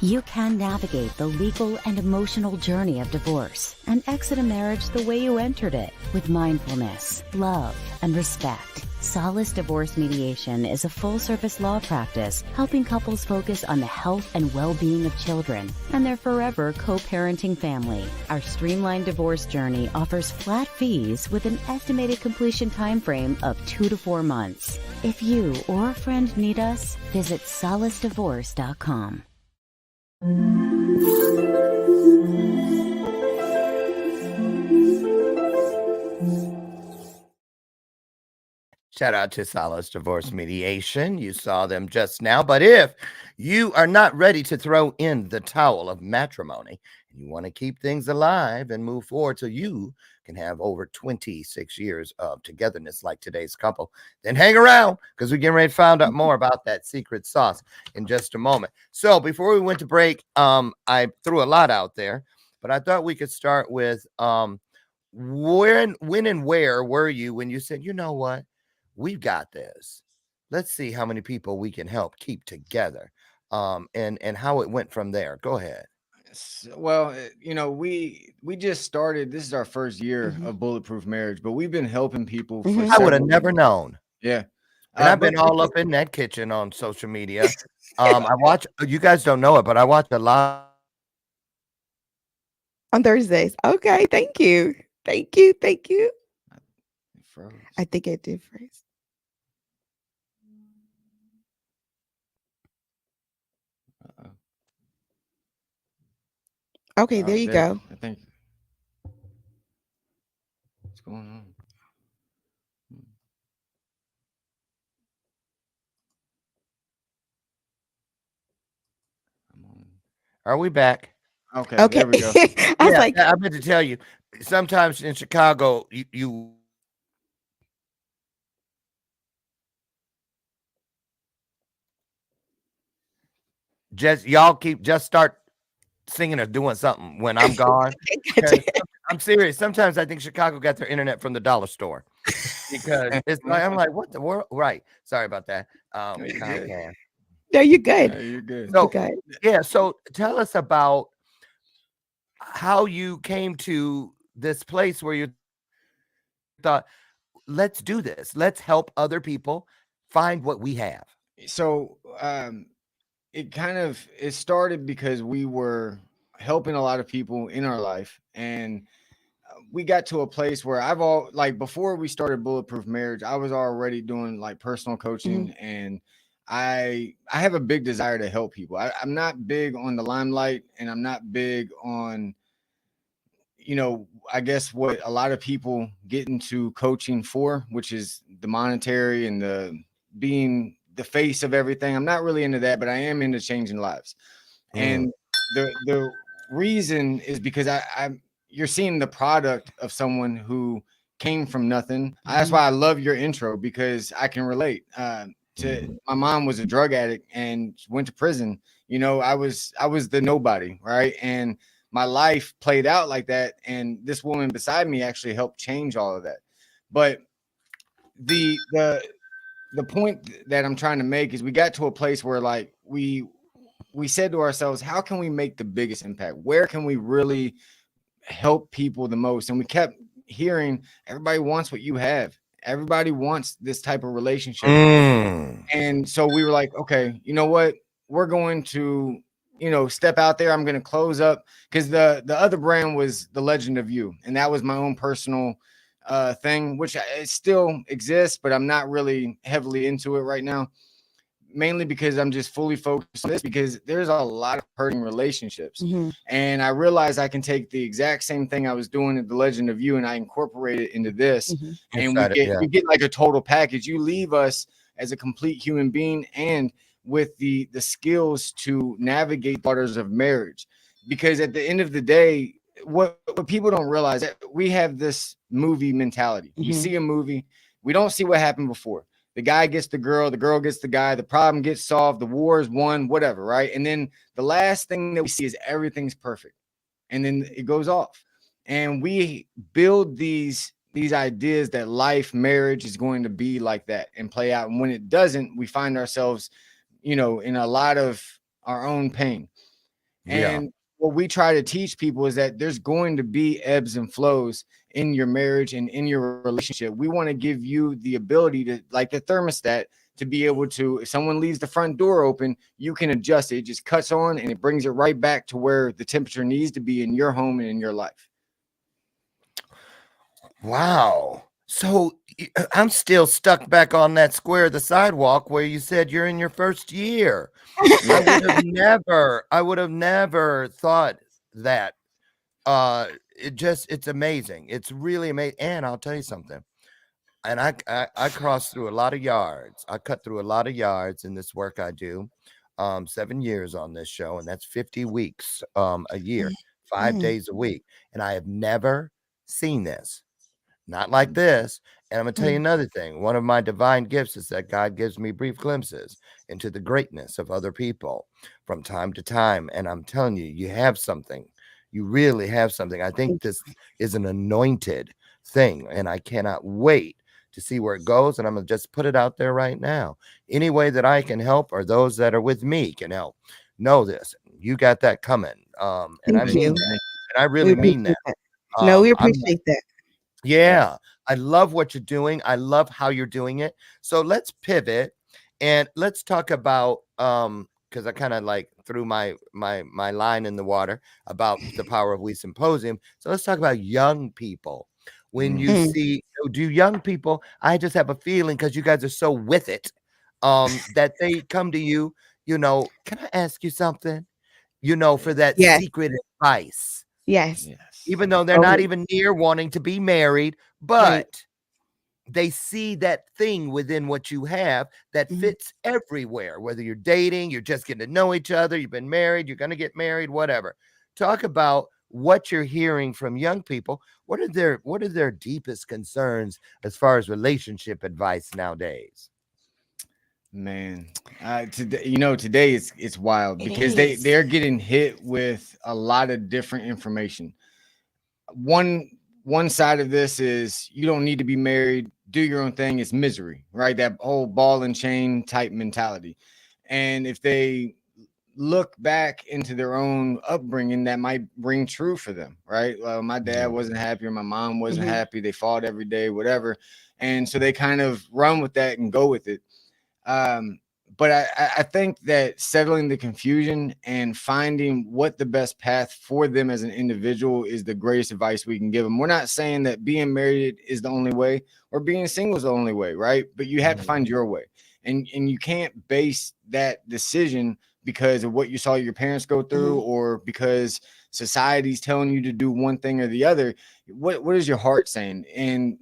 You can navigate the legal and emotional journey of divorce and exit a marriage the way you entered it, with mindfulness, love, and respect. Solace Divorce Mediation is a full-service law practice helping couples focus on the health and well-being of children and their forever co-parenting family. Our streamlined divorce journey offers flat fees with an estimated completion time frame of 2 to 4 months. If you or a friend need us, visit solacedivorce.com. Shout out to Solace Divorce Mediation. You saw them just now. But if you are not ready to throw in the towel of matrimony and you want to keep things alive and move forward so you can have over 26 years of togetherness like today's couple, then hang around, because we're getting ready to find out more about that secret sauce in just a moment. So before we went to break, I threw a lot out there, but I thought we could start with when and where were you when you said, you know what? We've got this. Let's see how many people we can help keep together, and how it went from there. Go ahead. Well, we just started. This is our first year of Bulletproof Marriage, but we've been helping people for I would have several never years. known. Yeah. And I've But been all up in that kitchen on social media. I watch, you guys don't know it, but I watch a lot On Thursdays. Okay. Thank you. Thank you. Thank you. It froze. I think it did freeze. Uh-oh. Okay, there you go. I think. What's going on? I'm on. Are we back? Okay, Okay. there we go. I was like, I meant to tell you, sometimes in Chicago, you just start singing or doing something when I'm gone. 'Cause I'm serious. Sometimes I think Chicago got their internet from the dollar store, because it's like, I'm like, what the world? Right. Sorry about that. Comcast. no, you're good. You're good. So You're good. yeah, so tell us about how you came to this place where you thought, let's do this. Let's help other people find what we have. So it started because we were helping a lot of people in our life, and we got to a place where before we started Bulletproof Marriage, I was already doing like personal coaching, and I have a big desire to help people. I'm not big on the limelight, and I'm not big on, I guess what a lot of people get into coaching for, which is the monetary and the being the face of everything. I'm not really into that, but I am into changing lives. And the reason is because you're seeing the product of someone who came from nothing. That's why I love your intro, because I can relate. To my mom was a drug addict and went to prison. You know, I was the nobody, right? And my life played out like that. And this woman beside me actually helped change all of that. But the the the point that I'm trying to make is we got to a place where like we said to ourselves, how can we make the biggest impact? Where can we really help people the most? And we kept hearing everybody wants what you have. Everybody wants this type of relationship. And so we were like, okay, you know what? We're going to, step out there. I'm going to close up, because the other brand was The Legend of You. And that was my own personal thing, which it still exists, but I'm not really heavily into it right now. Mainly because I'm just fully focused on this, because there's a lot of hurting relationships. And I realized I can take the exact same thing I was doing at The Legend of You and I incorporate it into this. And we get like a total package. You leave us as a complete human being, and with the skills to navigate the waters of marriage. Because at the end of the day, what people don't realize, that we have this movie mentality. We see a movie, we don't see what happened before. The guy gets the girl gets the guy, the problem gets solved, the war is won, whatever, right? And then the last thing that we see is everything's perfect. And then it goes off. And we build these ideas that life, marriage is going to be like that and play out. And when it doesn't, we find ourselves, in a lot of our own pain. And what we try to teach people is that there's going to be ebbs and flows in your marriage and in your relationship. We want to give you the ability to, like the thermostat, to be able to, if someone leaves the front door open, you can adjust it. It just cuts on and it brings it right back to where the temperature needs to be in your home and in your life. Wow. So I'm still stuck back on that square of the sidewalk where you said you're in your first year. I would have never thought that. It's amazing. It's really amazing. And I'll tell you something. And I cross through a lot of yards. I cut through a lot of yards in this work I do. 7 years on this show, and that's 50 weeks a year, 5 days a week. And I have never seen this. Not like this. And I'm going to tell you another thing. One of my divine gifts is that God gives me brief glimpses into the greatness of other people from time to time. And I'm telling you, you have something. You really have something. I think this is an anointed thing, and I cannot wait to see where it goes. And I'm going to just put it out there right now. Any way that I can help, or those that are with me can help, know this. You got that coming. And I mean that. And I really mean that. No, we appreciate that. Yeah, I love what you're doing. I love how you're doing it. So let's pivot and let's talk about because I kind of like threw my line in the water about the Power of We Symposium. So let's talk about young people. When you see, do young people, I just have a feeling, because you guys are so with it, that they come to you, can I ask you something? For that secret advice. Yes. Even though they're not even near wanting to be married, but they see that thing within what you have that fits everywhere, whether you're dating, you're just getting to know each other, you've been married, you're going to get married, whatever. Talk about what you're hearing from young people. What are their deepest concerns as far as relationship advice nowadays? Man, today it's wild, because they're getting hit with a lot of different information. One side of this is, you don't need to be married, do your own thing, it's misery, right? That whole ball and chain type mentality. And if they look back into their own upbringing, that might ring true for them, right? My dad wasn't happy, or my mom wasn't happy, they fought every day, whatever. And so they kind of run with that and go with it. But I think that settling the confusion and finding what the best path for them as an individual is the greatest advice we can give them. We're not saying that being married is the only way, or being single is the only way, right? But you have to find your way. And you can't base that decision because of what you saw your parents go through, or because society's telling you to do one thing or the other. What is your heart saying? And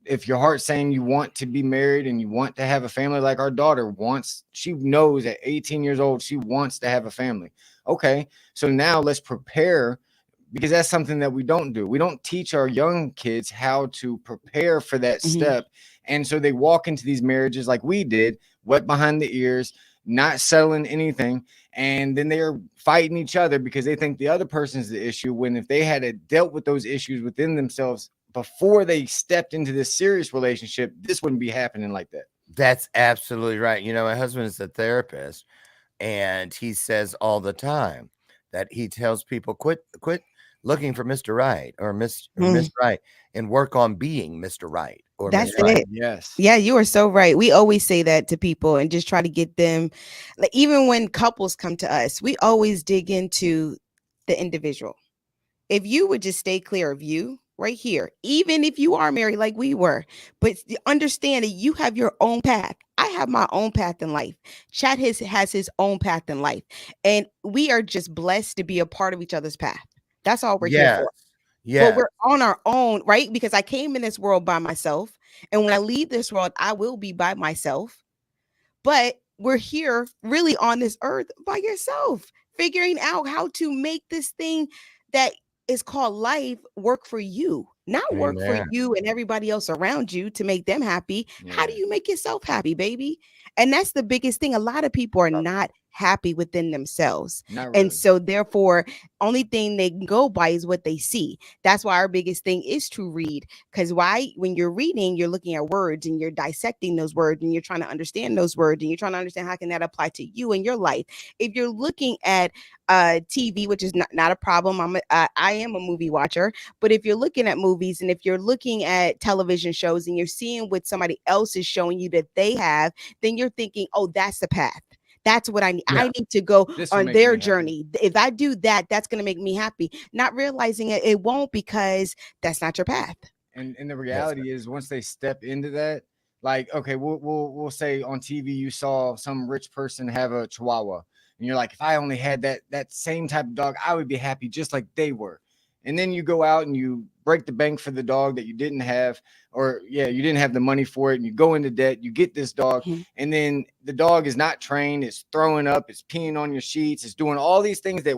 if your heart's saying you want to be married and you want to have a family, like our daughter wants, she knows at 18 years old, she wants to have a family. Okay. So now let's prepare because that's something that we don't do. We don't teach our young kids how to prepare for that step. And so they walk into these marriages like we did, wet behind the ears, not settling anything. And then they're fighting each other because they think the other person's the issue, when if they had dealt with those issues within themselves before they stepped into this serious relationship, this wouldn't be happening like that. That's absolutely right. You know, my husband is a therapist, and he says all the time that he tells people quit looking for Mr. Right or Miss Right, and work on being Mr. Right or That's Miss Right. it. Yes. Yeah, you are so right. We always say that to people and just try to get them, like, even when couples come to us, we always dig into the individual. If you would just stay clear of you right here, even if you are married like we were, but understand that you have your own path. I have my own path in life. Chad has his own path in life. And we are just blessed to be a part of each other's path. That's all we're here Yes. for. But Yes. we're on our own, right? Because I came in this world by myself. And when I leave this world, I will be by myself. But we're here really on this earth by yourself, figuring out how to make this thing that is called life work for you, not work for Amen. you and everybody else around you to make them happy. How do Yeah. you make yourself happy, baby? And that's the biggest thing. A lot of people are not happy within themselves. Not And really. so therefore, only thing they can go by is what they see. That's why our biggest thing is to read. Because why? When you're reading, you're looking at words and you're dissecting those words and you're trying to understand those words and you're trying to understand how can that apply to you in your life. If you're looking at TV, which is not a problem, I am a movie watcher. But if you're looking at movies and if you're looking at television shows and you're seeing what somebody else is showing you that they have, then you're thinking, oh, that's the path. That's what I need. Yeah. I need to go This will on make their me happy. journey. If I do that, that's going to make me happy. Not realizing it won't, because that's not your path. And the reality is, once they step into that, like, okay, we'll say on TV you saw some rich person have a Chihuahua, and you're like, if I only had that same type of dog, I would be happy just like they were. And then you go out and you break the bank for the dog that you didn't have, or you didn't have the money for it, and you go into debt, you get this dog, and then the dog is not trained, it's throwing up, it's peeing on your sheets, it's doing all these things that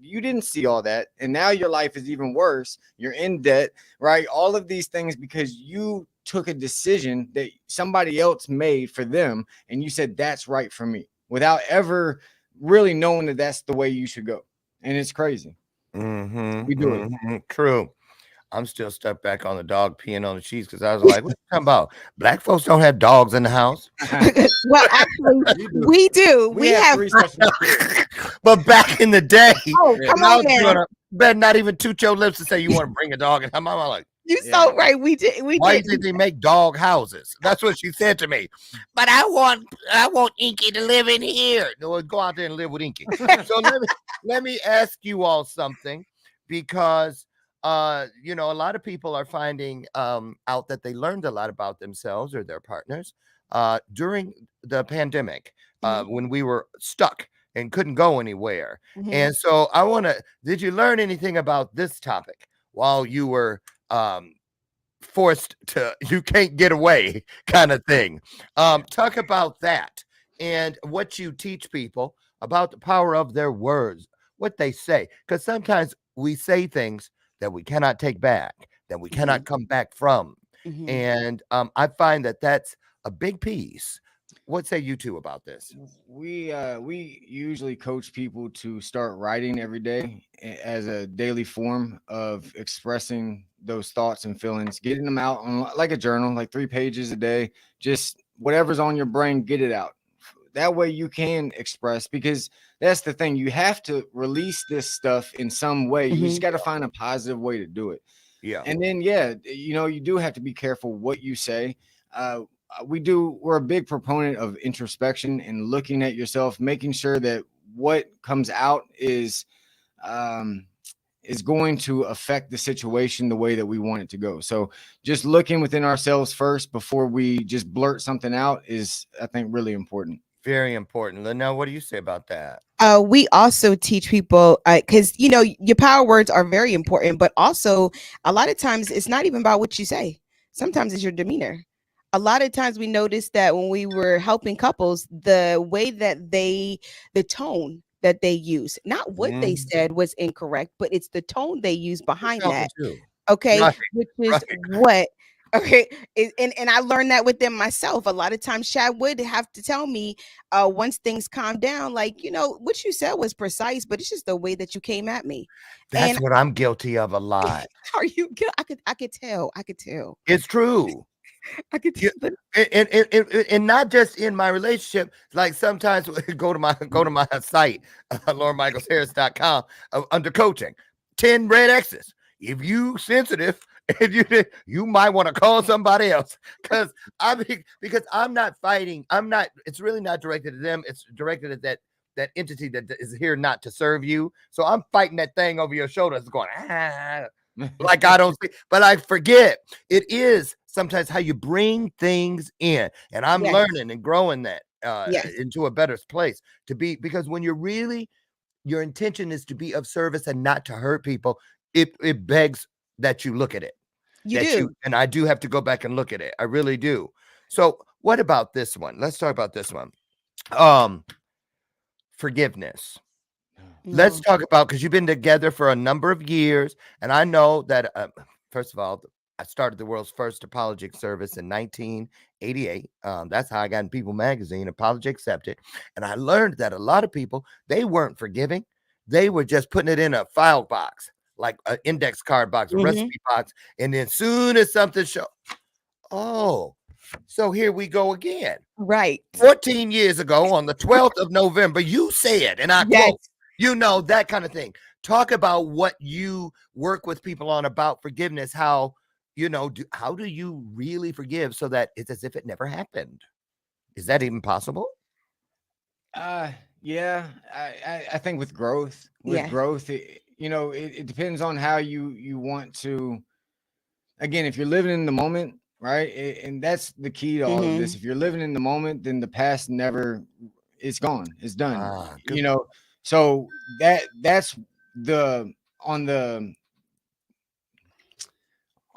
you didn't see all that, and now your life is even worse. You're in debt, right? All of these things because you took a decision that somebody else made for them, and you said that's right for me, without ever really knowing that that's the way you should go. And it's crazy. We do it. True. I'm still stuck back on the dog peeing on the sheets because I was like, what are you talking about? Black folks don't have dogs in the house. Well, actually, we do. We have. 3 special kids. But back in the day, Oh, come on, man. better not even toot your lips and say you want to bring a dog. And I'm like, You so right. We did. We why do did. you think they make dog houses? That's what she said to me. But I want Inky to live in here. No, go out there and live with Inky. So let me ask you all something, because a lot of people are finding out that they learned a lot about themselves or their partners during the pandemic, when we were stuck and couldn't go anywhere. And so did you learn anything about this topic while you were forced to, you can't get away kind of thing? Talk about that and what you teach people about the power of their words, what they say, because sometimes we say things that we cannot take back, that we cannot come back from. And I find that that's a big piece. What say you two about this? We usually coach people to start writing every day as a daily form of expressing those thoughts and feelings, getting them out on like a journal, like 3 pages a day. Just whatever's on your brain, get it out. That way you can express, because that's the thing. You have to release this stuff in some way. You just got to find a positive way to do it. Yeah. And then, you do have to be careful what you say. We're a big proponent of introspection and looking at yourself, making sure that what comes out is going to affect the situation the way that we want it to go. So just looking within ourselves first before we just blurt something out is, I think, really important. Very important. Lanell, what do you say about that? We also teach people, because your power words are very important, but also a lot of times it's not even about what you say. Sometimes it's your demeanor. A lot of times we noticed that when we were helping couples, the way that the tone that they use. Not what they said was incorrect, but it's the tone they use behind that. Okay, Right, which is right. what okay, and I learned that with them myself. A lot of times Chad would have to tell me once things calm down, like, what you said was precise, but it's just the way that you came at me. That's And what I'm guilty of a lot. are you good? I could tell. It's true. I could Yeah, tell. and not just in my relationship. Like sometimes go to my site, LauraMichaelsHarris.com, under coaching. 10 red X's. If you sensitive, and you might want to call somebody else because I'm not fighting. I'm not. It's really not directed at them. It's directed at that entity that is here not to serve you. So I'm fighting that thing over your shoulder. It's going like I don't see, but I forget. It is sometimes how you bring things in, and I'm Yes. learning and growing that Yes. into a better place to be, because when you're really, your intention is to be of service and not to hurt people, it begs that you look at it. You do. And I do have to go back and look at it. I really do. So what about this one? Let's talk about this one. Forgiveness. Let's talk about, because you've been together for a number of years, and I know that first of all, I started the world's first apology service in 1988. That's how I got in People Magazine, Apology Accepted. And I learned that a lot of people, they weren't forgiving. They were just putting it in a file box, like an index card box, a recipe box. And then soon as something so here we go again. Right. 14 years ago on the 12th of November, you said, and I quote, that kind of thing. Talk about what you work with people on about forgiveness. How, how do you really forgive so that it's as if it never happened? Is that even possible? Yeah, I think with growth, it depends on how you want to. Again, if you're living in the moment, right, and that's the key to all of this. If you're living in the moment, then the past it's gone, it's done. So that's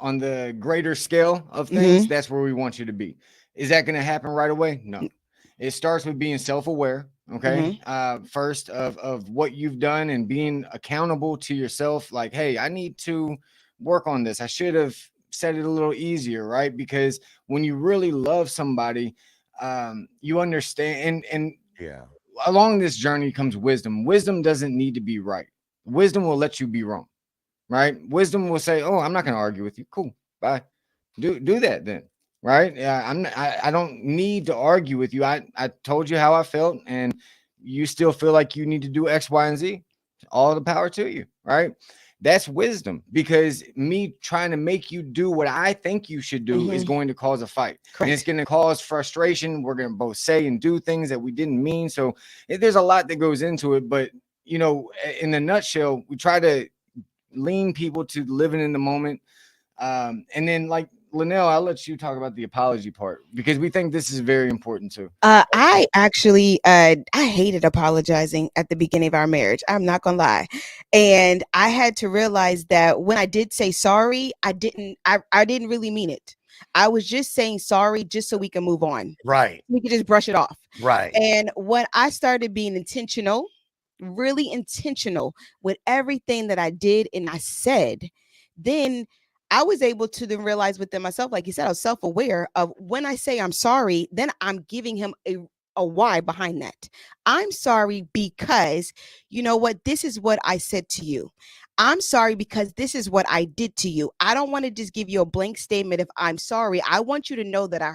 on the greater scale of things. That's where we want you to be. Is that going to happen right away? No. It starts with being self-aware. Okay. First of what you've done and being accountable to yourself. Like, hey, I need to work on this. I should have said it a little easier, right? Because when you really love somebody, you understand. And along this journey comes wisdom. Wisdom doesn't need to be right. Wisdom will let you be wrong, right? Wisdom will say, "Oh, I'm not going to argue with you. Cool, bye. Do that then." Right? I don't need to argue with you. I told you how I felt, and you still feel like you need to do X, Y, and Z. All the power to you, right? That's wisdom, because me trying to make you do what I think you should do is going to cause a fight. And it's going to cause frustration. We're going to both say and do things that we didn't mean. So there's a lot that goes into it. But, in a nutshell, we try to lean people to living in the moment. And then, like, Lanell, I'll let you talk about the apology part, because we think this is very important too. I actually I hated apologizing at the beginning of our marriage. I'm not gonna lie. And I had to realize that when I did say sorry, I didn't really mean it. I was just saying sorry just so we can move on. Right. We could just brush it off. Right. And when I started being intentional, really intentional with everything that I did and I said, then I was able to then realize within myself, like you said, I was self-aware of when I say I'm sorry, then I'm giving him a why behind that. I'm sorry because you know what? This is what I said to you. I'm sorry because this is what I did to you. I don't want to just give you a blank statement if I'm sorry. I want you to know that I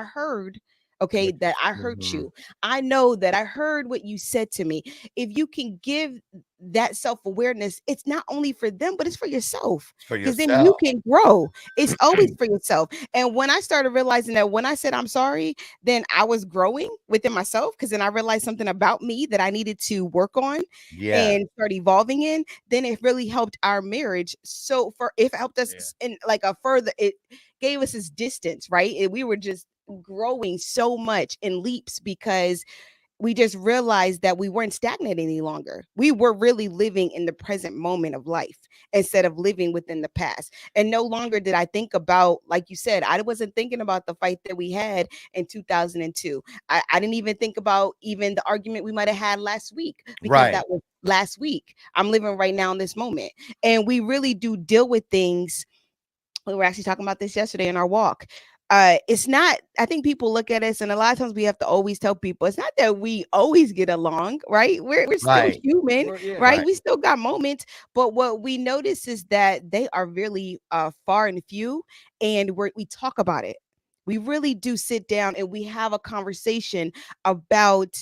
heard, okay, that I hurt you. I know that I heard what you said to me. If you can give that self-awareness, it's not only for them, but it's for yourself. Because then you can grow. It's always for yourself. And when I started realizing that when I said I'm sorry, then I was growing within myself, because then I realized something about me that I needed to work on and start evolving in. Then it really helped our marriage. So it helped us in like it gave us this distance, right? And we were just growing so much in leaps because we just realized that we weren't stagnant any longer. We were really living in the present moment of life instead of living within the past. And no longer did I think about, like you said, I wasn't thinking about the fight that we had in 2002. I didn't even think about even the argument we might have had last week, because Right. that was last week. I'm living right now in this moment. And we really do deal with things. We were actually talking about this yesterday in our walk. It's not, I think people look at us, and a lot of times we have to always tell people, it's not that we always get along, right? We're still Right. human, Yeah, right? right. We still got moments, but what we notice is that they are really far and few, and we talk about it. We really do sit down and we have a conversation about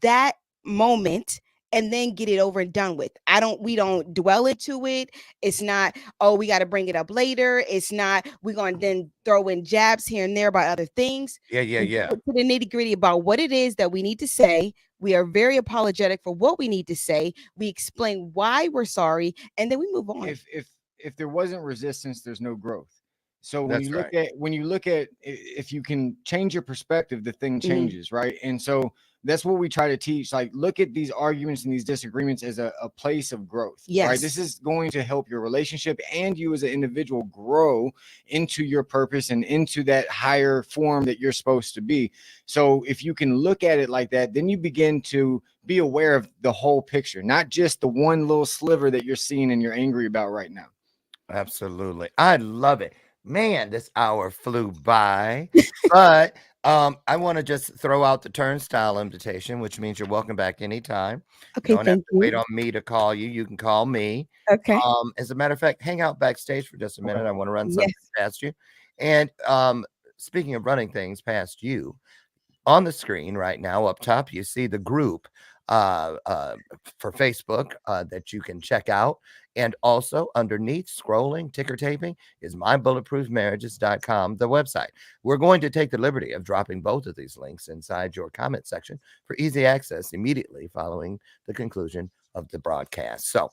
that moment and then get it over and done with. We don't dwell into it. It's not, oh, we got to bring it up later. It's not, we're going to then throw in jabs here and there about other things. Yeah, yeah, We yeah. get to the nitty gritty about what it is that we need to say. We are very apologetic for what we need to say. We explain why we're sorry, and then we move on. If there wasn't resistance, there's no growth. So when That's you look at if you can change your perspective, the thing changes, right? And so that's what we try to teach. Like, look at these arguments and these disagreements as a place of growth. Yes. Right. This is going to help your relationship and you as an individual grow into your purpose and into that higher form that you're supposed to be. So if you can look at it like that, then you begin to be aware of the whole picture, not just the one little sliver that you're seeing and you're angry about right now. Absolutely. I love it. Man, this hour flew by. But I want to just throw out the turnstile invitation, which means you're welcome back anytime. Okay, You don't have thank to wait you. on me to call you. You can call me. Okay. As a matter of fact, hang out backstage for just a minute. I want to run something Yes. past you. And speaking of running things past you, on the screen right now up top, you see the group for Facebook that you can check out. And also underneath, scrolling, ticker taping, is mybulletproofmarriages.com, the website. We're going to take the liberty of dropping both of these links inside your comment section for easy access immediately following the conclusion of the broadcast. So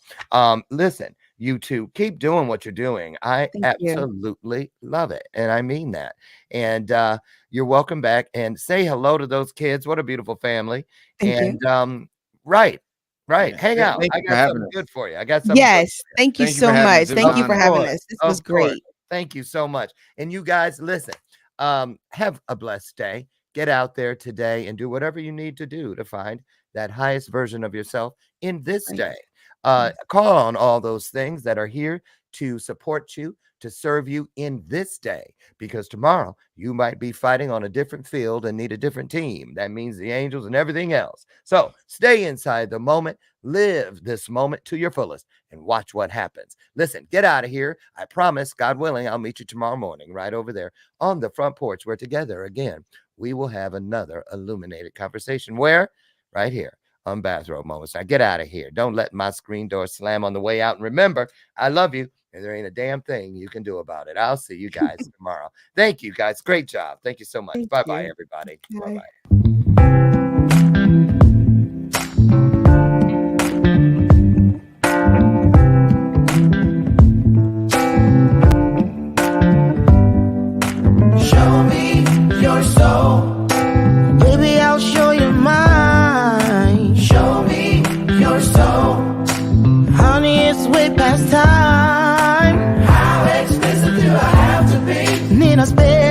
listen, you two, keep doing what you're doing. I Thank you. absolutely love it. And I mean that. And you're welcome back, and say hello to those kids. What a beautiful family. Thank you. Right. Yeah. Hang out. Thank I you for got having something us. good for you. I got something. Yes. Thank you Thank you so for having much. us. It was Thank you an for honor. having Of us. This was Of course. great. Thank you so much. And you guys, listen, have a blessed day. Get out there today and do whatever you need to do to find that highest version of yourself in this Right. day. Yes. Call on all those things that are here to support you, to serve you in this day, because tomorrow you might be fighting on a different field and need a different team. That means the angels and everything else. So stay inside the moment, live this moment to your fullest, and watch what happens. Listen, get out of here. I promise, God willing, I'll meet you tomorrow morning right over there on the front porch, where together again we will have another illuminated conversation. Where? Right here on Bathrobe Moments. Now get out of here. Don't let my screen door slam on the way out. And remember, I love you, and there ain't a damn thing you can do about it. I'll see you guys tomorrow. Thank you, guys. Great job. Thank you so much. Thank Bye-bye, you. everybody. Bye. Bye-bye. Show me your soul. Baby, I'll show you mine. Show me your soul. Honey, it's way past time. How expensive do I have to be? Need I spend